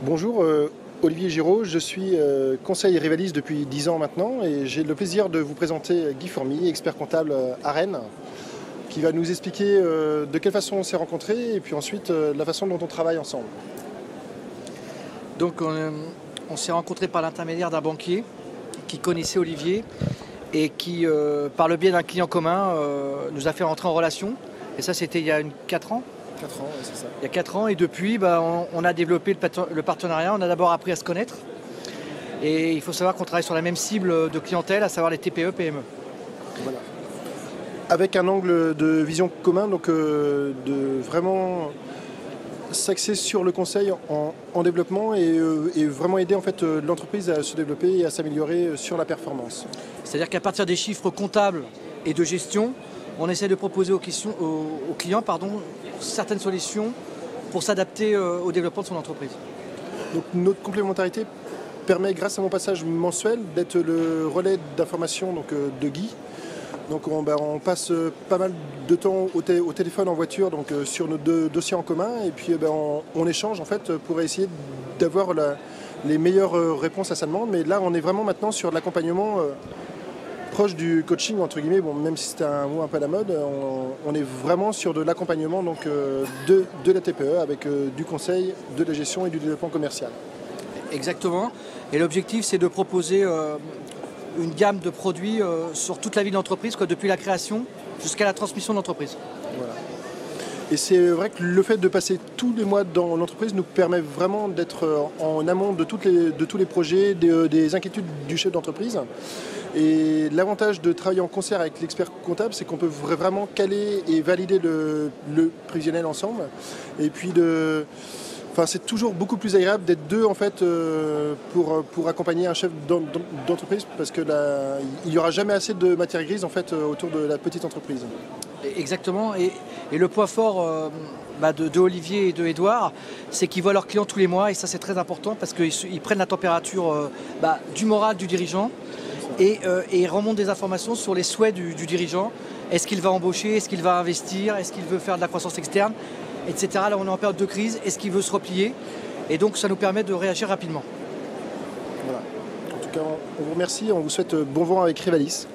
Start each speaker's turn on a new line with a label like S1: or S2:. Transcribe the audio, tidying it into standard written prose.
S1: Bonjour, Olivier Giraud, je suis conseil Rivalis depuis 10 ans maintenant et j'ai le plaisir de vous présenter Guy Formy, expert comptable à Rennes, qui va nous expliquer de quelle façon on s'est rencontrés et puis ensuite la façon dont on travaille ensemble.
S2: Donc on s'est rencontrés par l'intermédiaire d'un banquier qui connaissait Olivier et qui, par le biais d'un client commun, nous a fait rentrer en relation. Et ça, c'était il y a 4 ans.
S1: 4 ans, ouais, c'est ça.
S2: Il y a 4 ans, et depuis, on a développé le partenariat. On a d'abord appris à se connaître. Et il faut savoir qu'on travaille sur la même cible de clientèle, à savoir les TPE-PME.
S1: Voilà. Avec un angle de vision commun, donc de vraiment s'axer sur le conseil en développement et vraiment aider en fait, l'entreprise à se développer et à s'améliorer sur la performance.
S2: C'est-à-dire qu'à partir des chiffres comptables et de gestion, on essaie de proposer aux clients certaines solutions pour s'adapter au développement de son entreprise.
S1: Donc, notre complémentarité permet, grâce à mon passage mensuel, d'être le relais d'information de Guy. Donc on passe pas mal de temps au téléphone, en voiture, donc sur nos deux dossiers en commun, et puis on échange en fait pour essayer d'avoir les meilleures réponses à sa demande. Mais là, on est vraiment maintenant sur l'accompagnement proche du coaching, entre guillemets, bon, même si c'est un mot un peu à la mode, on est vraiment sur de l'accompagnement de la TPE avec du conseil, de la gestion et du développement commercial.
S2: Exactement. Et l'objectif, c'est de proposer une gamme de produits sur toute la vie d'entreprise, depuis la création jusqu'à la transmission de l'entreprise.
S1: Voilà. Et c'est vrai que le fait de passer tous les mois dans l'entreprise nous permet vraiment d'être en amont de tous les projets, des inquiétudes du chef d'entreprise. Et l'avantage de travailler en concert avec l'expert comptable, c'est qu'on peut vraiment caler et valider le prévisionnel ensemble. Et puis c'est toujours beaucoup plus agréable d'être deux en fait pour accompagner un chef d'entreprise, parce que il n'y aura jamais assez de matière grise en fait autour de la petite entreprise.
S2: Exactement. Et le point fort de Olivier et de Édouard, c'est qu'ils voient leurs clients tous les mois, et ça c'est très important parce qu'ils prennent la température du moral du dirigeant et ils remontent des informations sur les souhaits du dirigeant. Est-ce qu'il va embaucher, est-ce qu'il va investir, est-ce qu'il veut faire de la croissance externe, etc. Là on est en période de crise, est-ce qu'il veut se replier? Et donc ça nous permet de réagir rapidement.
S1: Voilà. En tout cas, on vous remercie, on vous souhaite bon vent avec Rivalis.